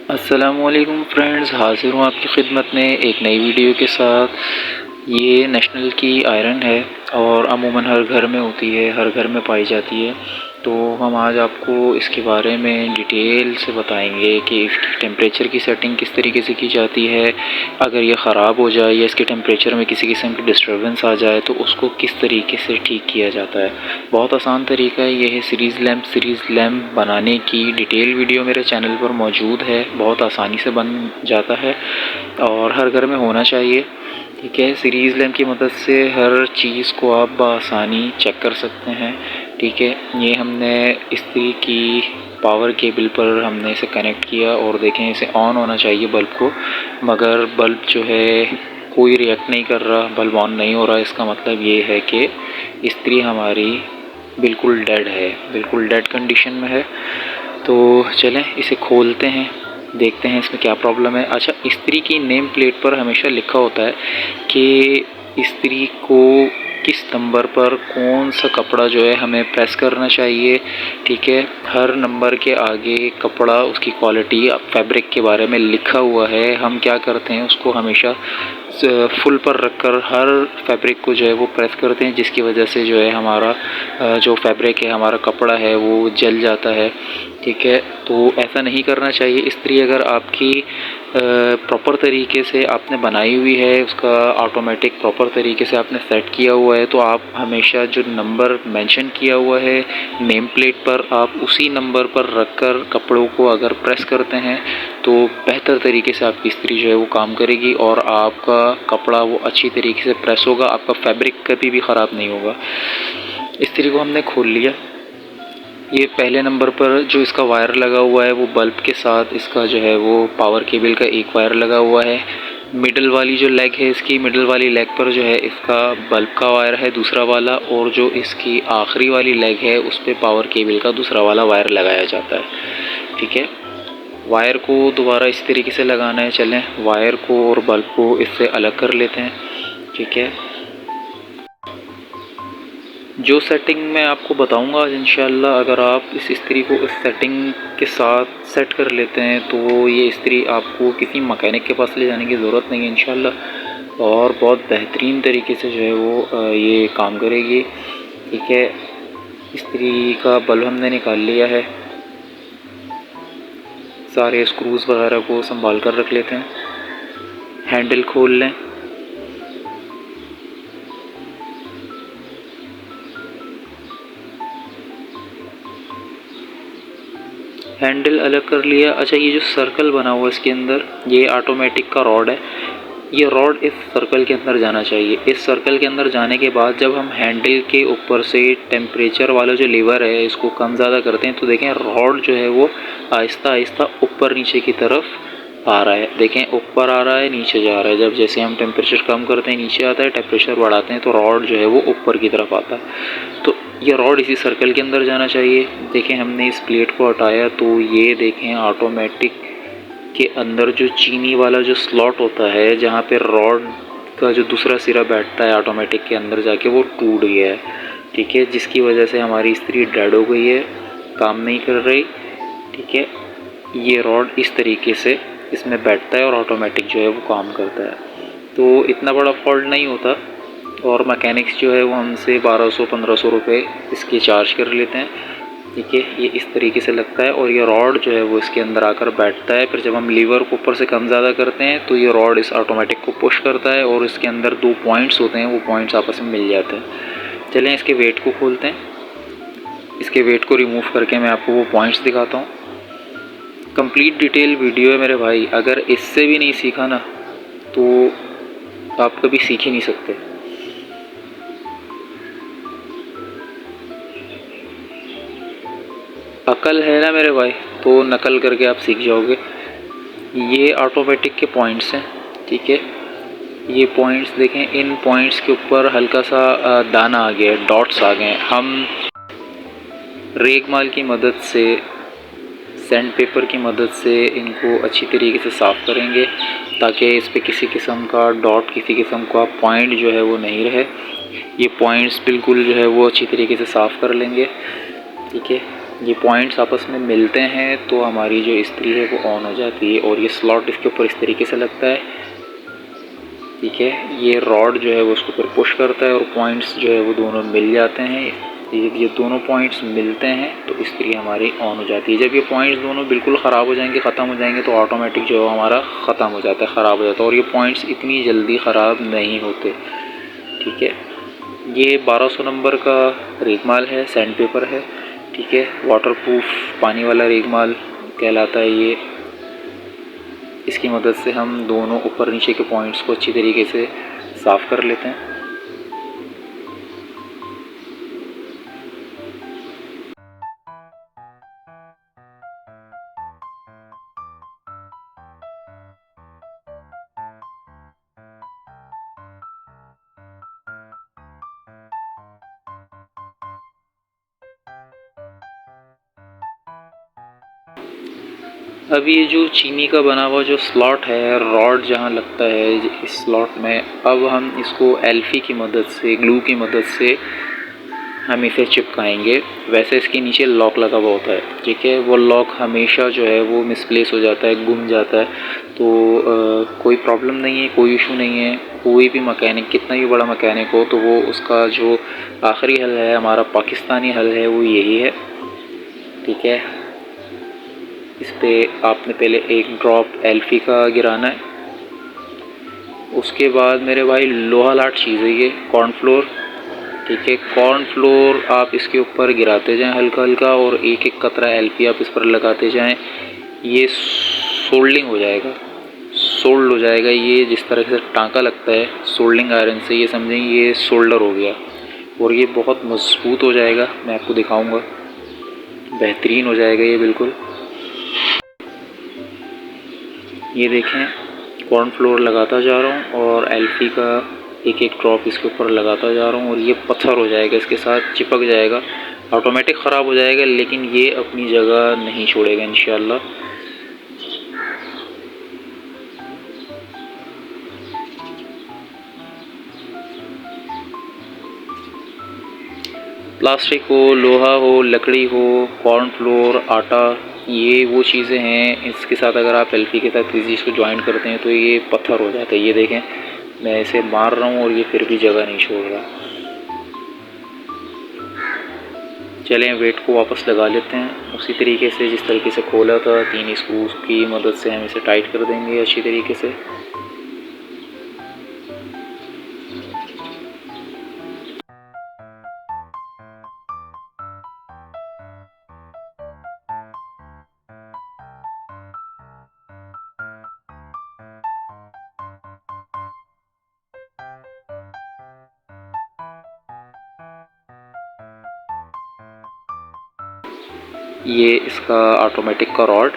अस्सलामुअलैकुम फ्रेंड्स, हाज़िर हूँ आपकी खिदमत में एक नई वीडियो के साथ। ये नेशनल की आयरन है और अमूमन हर घर में होती है, हर घर में पाई जाती है। तो हम आज आपको इसके बारे में डिटेल से बताएंगे कि इसकी टेम्परेचर की सेटिंग किस तरीके से की जाती है। अगर ये ख़राब हो जाए या इसके टेम्परेचर में किसी किस्म की डिस्टर्बेंस आ जाए तो उसको किस तरीके से ठीक किया जाता है। बहुत आसान तरीका है, यह है सीरीज़ लैम्प बनाने की डिटेल वीडियो मेरे चैनल पर मौजूद है। बहुत आसानी से बन जाता है और हर घर में होना चाहिए। ठीक है, सीरीज़ लैम्प की मदद से हर चीज़ को आप बआसानी चेक कर सकते हैं। ठीक है, ये हमने इस्त्री की पावर केबल पर हमने इसे कनेक्ट किया और देखें इसे ऑन होना चाहिए बल्ब को, मगर बल्ब जो है कोई रिएक्ट नहीं कर रहा, बल्ब ऑन नहीं हो रहा। इसका मतलब ये है कि इस्त्री हमारी बिल्कुल डेड है, बिल्कुल डेड कंडीशन में है। तो चलें इसे खोलते हैं, देखते हैं इसमें क्या प्रॉब्लम है। अच्छा, इस्त्री की नेम प्लेट पर हमेशा लिखा होता है कि इस्त्री को किस नंबर पर कौन सा कपड़ा जो है हमें प्रेस करना चाहिए। ठीक है, हर नंबर के आगे कपड़ा, उसकी क्वालिटी, फैब्रिक के बारे में लिखा हुआ है। हम क्या करते हैं, उसको हमेशा फुल पर रखकर हर फैब्रिक को जो है वो प्रेस करते हैं, जिसकी वजह से जो है हमारा जो फैब्रिक है, हमारा कपड़ा है, वो जल जाता है। ठीक है, तो ऐसा नहीं करना चाहिए। इस्त्री अगर आपकी प्रॉपर तरीके से आपने बनाई हुई है, उसका ऑटोमेटिक प्रॉपर तरीके से आपने सेट किया हुआ है, तो आप हमेशा जो नंबर मेंशन किया हुआ है नेम प्लेट पर, आप उसी नंबर पर रखकर कपड़ों को अगर प्रेस करते हैं तो बेहतर तरीके से आपकी इस्त्री जो है वो काम करेगी और आपका कपड़ा वो अच्छी तरीके से प्रेस होगा। आपका फैब्रिक कभी भी ख़राब नहीं होगा। इस्त्री को हमने खोल लिया। ये पहले नंबर पर जो इसका वायर लगा हुआ है वो बल्ब के साथ इसका जो है वो पावर केबल का एक वायर लगा हुआ है। मिडल वाली जो लेग है, इसकी मिडल वाली लेग पर जो है इसका बल्ब का वायर है दूसरा वाला, और जो इसकी आखिरी वाली लेग है उस पर पावर केबल का दूसरा वाला वायर लगाया जाता है। ठीक है, वायर को दोबारा इस तरीके से लगाना है। चलें वायर को और बल्ब को इससे अलग कर लेते हैं। ठीक है, जो सेटिंग मैं आपको बताऊंगा आज इंशाल्लाह, अगर आप इस इस्त्री को इस सेटिंग के साथ सेट कर लेते हैं तो ये इस्त्री आपको किसी मकैनिक के पास ले जाने की ज़रूरत नहीं है इंशाल्लाह, और बहुत बेहतरीन तरीके से जो है वो ये काम करेगी। ठीक है, इस्त्री का बल्ब हमने निकाल लिया है। सारे स्क्रूज़ वगैरह को संभाल कर रख लेते हैं। हैंडल खोल लें। हैंडल अलग कर लिया। अच्छा, ये जो सर्कल बना हुआ है इसके अंदर, ये ऑटोमेटिक का रॉड है। ये रॉड इस सर्कल के अंदर जाना चाहिए। इस सर्कल के अंदर जाने के बाद जब हम हैंडल के ऊपर से टेम्परेचर वाला जो लीवर है इसको कम ज़्यादा करते हैं तो देखें रॉड जो है वो आहिस्ता आहिस्ता ऊपर नीचे की तरफ आ रहा है। देखें ऊपर आ रहा है, नीचे जा रहा है। जब जैसे हम टेम्परेचर कम करते हैं नीचे आता है, टेम्परेचर बढ़ाते हैं तो रॉड जो है वो ऊपर की तरफ आता है। तो ये रॉड इसी सर्कल के अंदर जाना चाहिए। देखें हमने इस प्लेट को हटाया तो ये देखें ऑटोमेटिक के अंदर जो चीनी वाला जो स्लॉट होता है जहाँ पे रॉड का जो दूसरा सिरा बैठता है ऑटोमेटिक के अंदर जाके, वो टूट गया है। ठीक है, जिसकी वजह से हमारी इस्त्री डेड हो गई है, काम नहीं कर रही। ठीक है, ये रॉड इस तरीके से इसमें बैठता है और ऑटोमेटिक जो है वो काम करता है। तो इतना बड़ा फॉल्ट नहीं होता और मैकेनिक्स जो है वो हमसे 1200-1500 रुपये इसके चार्ज कर लेते हैं। ठीक है, ये इस तरीके से लगता है और ये रॉड जो है वो इसके अंदर आकर बैठता है। फिर जब हम लीवर को ऊपर से कम ज़्यादा करते हैं तो ये रॉड इस ऑटोमेटिक को पुश करता है और इसके अंदर 2 पॉइंट्स होते हैं, वो पॉइंट्स आपस में मिल जाते हैं। चलें इसके वेट को खोलते हैं। इसके वेट को रिमूव करके मैं आपको वो पॉइंट्स दिखाता हूँ। कंप्लीट डिटेल वीडियो है मेरे भाई। अगर इससे भी नहीं सीखा ना तो आप कभी सीख ही नहीं सकते। अकल है ना मेरे भाई तो नकल करके आप सीख जाओगे। ये ऑटोमेटिक के पॉइंट्स हैं। ठीक है, ये पॉइंट्स देखें, इन पॉइंट्स के ऊपर हल्का सा दाना आ गया है, डॉट्स आ गए हैं। हम रेगमाल की मदद से, सैंड पेपर की मदद से इनको अच्छी तरीके से साफ़ करेंगे ताकि इस पर किसी किस्म का डॉट, किसी किस्म का पॉइंट जो है वो नहीं रहे। ये पॉइंट्स बिल्कुल जो है वो अच्छी तरीके से साफ़ कर लेंगे। ठीक है, ये पॉइंट्स आपस में मिलते हैं तो हमारी जो इस्त्री है वो ऑन हो जाती है। और ये स्लॉट इसके ऊपर इस तरीके से लगता है, ठीक है। ये रॉड जो है वो उसके ऊपर पुश करता है और पॉइंट्स जो है वो दोनों मिल जाते हैं। ये दोनों पॉइंट्स मिलते हैं तो इस्त्री हमारी ऑन हो जाती है। जब ये पॉइंट्स दोनों बिल्कुल ख़राब हो जाएंगे, ख़त्म हो जाएंगे, तो ऑटोमेटिक जो है हमारा ख़त्म हो जाता है, ख़राब हो जाता है। और ये पॉइंट्स इतनी जल्दी ख़राब नहीं होते, ठीक है। ये 1200 नंबर का रेगमाल है, सैंड पेपर है, ठीक है। वाटरप्रूफ पानी वाला रेगमाल कहलाता है ये। इसकी मदद से हम दोनों ऊपर नीचे के पॉइंट्स को अच्छी तरीके से साफ़ कर लेते हैं। अब ये जो चीनी का बना हुआ जो स्लॉट है, रॉड जहाँ लगता है इस स्लॉट में, अब हम इसको एल्फी की मदद से, ग्लू की मदद से हम इसे चिपकाएंगे। वैसे इसके नीचे लॉक लगा हुआ होता है, ठीक है। वो लॉक हमेशा जो है वो मिसप्लेस हो जाता है, गुम जाता है। तो कोई प्रॉब्लम नहीं है, कोई इशू नहीं है। कोई भी मकैनिक, कितना भी बड़ा मकैनिक हो, तो वो उसका जो आखिरी हल है, हमारा पाकिस्तानी हल है, वो यही है, ठीक है। इस पर आपने पहले एक ड्रॉप एल्फी का गिराना है। उसके बाद मेरे भाई लोहा लाट चीज़ है ये, कॉर्नफ्लोर, ठीक है। कॉर्नफ्लोर आप इसके ऊपर गिराते जाएं हल्का हल्का, और एक एक कतरा एल्फी आप इस पर लगाते जाएं। ये सोल्डिंग हो जाएगा, सोल्ड हो जाएगा। ये जिस तरह से टांका लगता है सोल्डिंग आयरन से, ये समझें ये सोल्डर हो गया। और ये बहुत मजबूत हो जाएगा, मैं आपको दिखाऊँगा, बेहतरीन हो जाएगा ये बिल्कुल। ये देखें, कॉर्नफ्लोर लगाता जा रहा हूँ और एल्फी का एक एक ड्रॉप इसके ऊपर लगाता जा रहा हूँ, और ये पत्थर हो जाएगा, इसके साथ चिपक जाएगा, ऑटोमेटिक ख़राब हो जाएगा, लेकिन ये अपनी जगह नहीं छोड़ेगा इंशाल्लाह। प्लास्टिक हो, लोहा हो, लकड़ी हो, कॉर्नफ्लोर, आटा, ये वो चीज़ें हैं। इसके साथ अगर आप एल्फी के साथ किसी चीज़ को ज्वाइन करते हैं तो ये पत्थर हो जाता है। ये देखें, मैं इसे मार रहा हूँ और ये फिर भी जगह नहीं छोड़ रहा। चलें वेट को वापस लगा लेते हैं उसी तरीके से जिस तरीके से खोला था। 3 स्क्रूज की मदद से हम इसे टाइट कर देंगे अच्छी तरीके से। ये इसका ऑटोमेटिक का रॉड,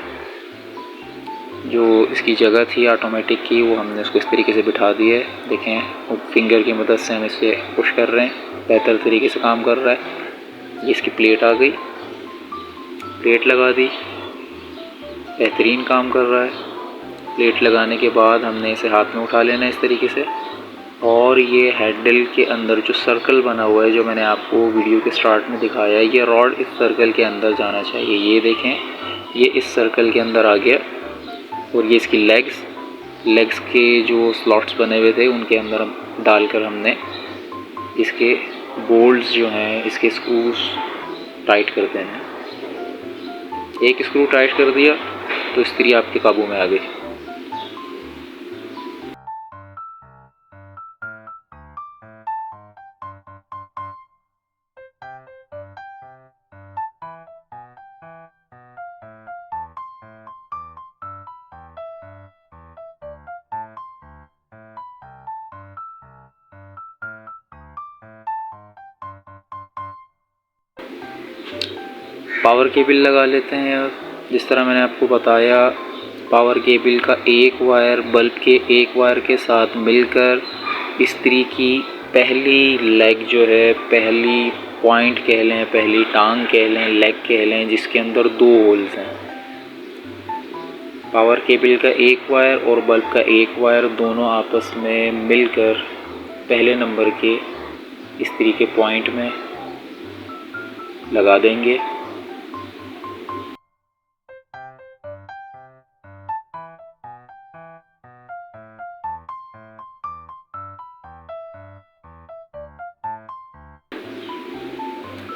जो इसकी जगह थी ऑटोमेटिक की, वो हमने इसको इस तरीके से बिठा दी है। देखें, फिंगर की मदद से हम इसे पुश कर रहे हैं, बेहतर तरीके से काम कर रहा है। ये इसकी प्लेट आ गई, प्लेट लगा दी, बेहतरीन काम कर रहा है। प्लेट लगाने के बाद हमने इसे हाथ में उठा लेना है इस तरीके से, और ये हैंडल के अंदर जो सर्कल बना हुआ है, जो मैंने आपको वीडियो के स्टार्ट में दिखाया है, ये रॉड इस सर्कल के अंदर जाना चाहिए। ये देखें, ये इस सर्कल के अंदर आ गया। और ये इसकी लेग्स के जो स्लॉट्स बने हुए थे उनके अंदर डालकर हमने इसके बोल्ट्स जो हैं, इसके स्क्रूज टाइट कर देने हैं। एक स्क्रू टाइट कर दिया तो इस्त्री आपके काबू में आ गई। पावर केबल लगा लेते हैं। अब जिस तरह मैंने आपको बताया, पावर केबल का एक वायर बल्ब के एक वायर के साथ मिलकर इस्त्री की पहली लेग जो है, पहली पॉइंट कह लें, पहली टांग कह लें, लेग कह लें, जिसके अंदर 2 होल्स हैं। पावर केबल का एक वायर और बल्ब का एक वायर दोनों आपस में मिलकर पहले नंबर के इस्त्री के पॉइंट में लगा देंगे।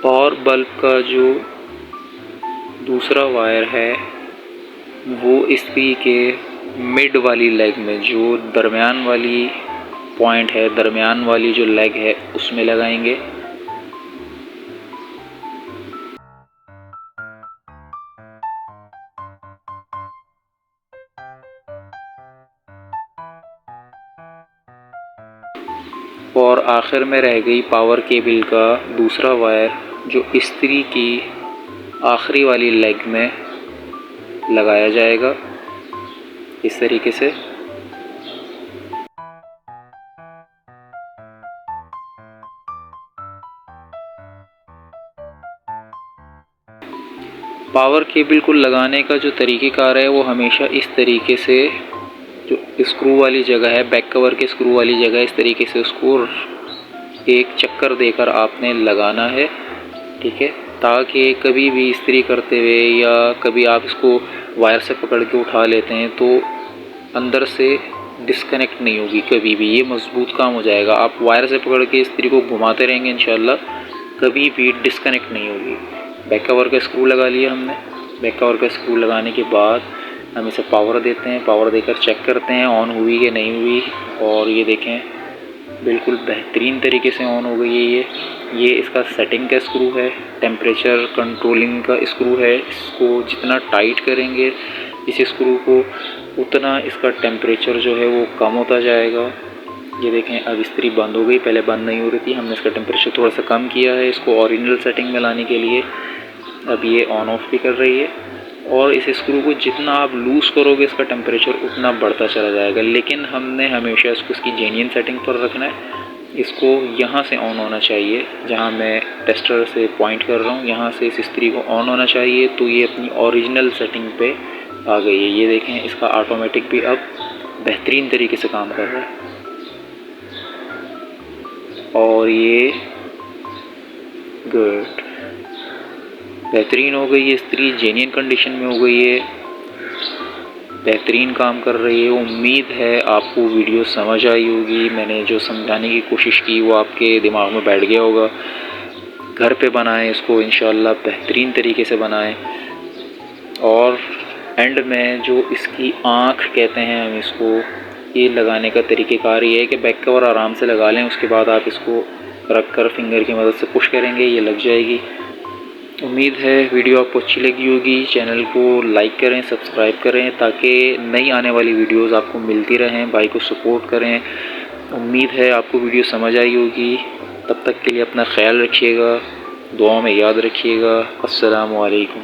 पावर बल्ब का जो दूसरा वायर है वो इस्त्री के मिड वाली लेग में, जो दरमियान वाली पॉइंट है, दरमियान वाली जो लेग है उसमें लगाएंगे। और आखिर में रह गई पावर केबल का दूसरा वायर, जो इस्त्री की आखिरी वाली लेग में लगाया जाएगा इस तरीके से। पावर केबल को लगाने का जो तरीक़ेकार है वो हमेशा इस तरीके से, जो स्क्रू वाली जगह है, बैक कवर के स्क्रू वाली जगह, इस तरीके से उसको एक चक्कर देकर आपने लगाना है, ठीक है, ताकि कभी भी इस्त्री करते हुए या कभी आप इसको वायर से पकड़ के उठा लेते हैं तो अंदर से डिस्कनेक्ट नहीं होगी कभी भी, ये मजबूत काम हो जाएगा। आप वायर से पकड़ के इस्त्री को घुमाते रहेंगे, इंशाल्लाह कभी भी डिस्कनेक्ट नहीं होगी। बैक कवर का स्क्रू लगा लिया हमने। बैक कवर का स्क्रू लगाने के बाद हम इसे पावर देते हैं। पावर देकर चेक करते हैं ऑन हुई कि नहीं हुई, और ये देखें बिल्कुल बेहतरीन तरीके से ऑन हो गई है। ये इसका सेटिंग का स्क्रू है, टेम्परेचर कंट्रोलिंग का स्क्रू है। इसको जितना टाइट करेंगे इस स्क्रू को, उतना इसका टेम्परेचर जो है वो कम होता जाएगा। ये देखें अब इस्त्री बंद हो गई, पहले बंद नहीं हो रही थी, हमने इसका टेम्परेचर थोड़ा सा कम किया है इसको ओरिजिनल सेटिंग में लाने के लिए। अब ये ऑन ऑफ भी कर रही है, और इस स्क्रू को जितना आप लूज़ करोगे इसका टेम्परेचर उतना बढ़ता चला जाएगा। लेकिन हमने हमेशा इसको इसकी जेन्युइन सेटिंग पर रखना है। इसको यहाँ से ऑन होना चाहिए, जहाँ मैं टेस्टर से पॉइंट कर रहा हूँ, यहाँ से इस इस्त्री को ऑन होना चाहिए, तो ये अपनी ओरिजिनल सेटिंग पे आ गई है। ये देखें इसका ऑटोमेटिक भी अब बेहतरीन तरीके से काम कर रहा है, और ये गुड बेहतरीन हो गई है। इस्त्री जेन्युइन कंडीशन में हो गई है, बेहतरीन काम कर रही है। उम्मीद है आपको वीडियो समझ आई होगी। मैंने जो समझाने की कोशिश की वो आपके दिमाग में बैठ गया होगा। घर पे बनाएं इसको, इंशाल्लाह बेहतरीन तरीके से बनाएं। और एंड में जो इसकी आँख कहते हैं हम इसको, ये लगाने का तरीक़ेकार ये है कि बैक कवर आराम से लगा लें, उसके बाद आप इसको रख कर फिंगर की मदद से पुश करेंगे, ये लग जाएगी। उम्मीद है वीडियो आपको अच्छी लगी होगी। चैनल को लाइक करें, सब्सक्राइब करें, ताकि नई आने वाली वीडियोस आपको मिलती रहें। भाई को सपोर्ट करें। उम्मीद है आपको वीडियो समझ आई होगी। तब तक के लिए अपना ख्याल रखिएगा, दुआ में याद रखिएगा। अस्सलामु अलैकुम।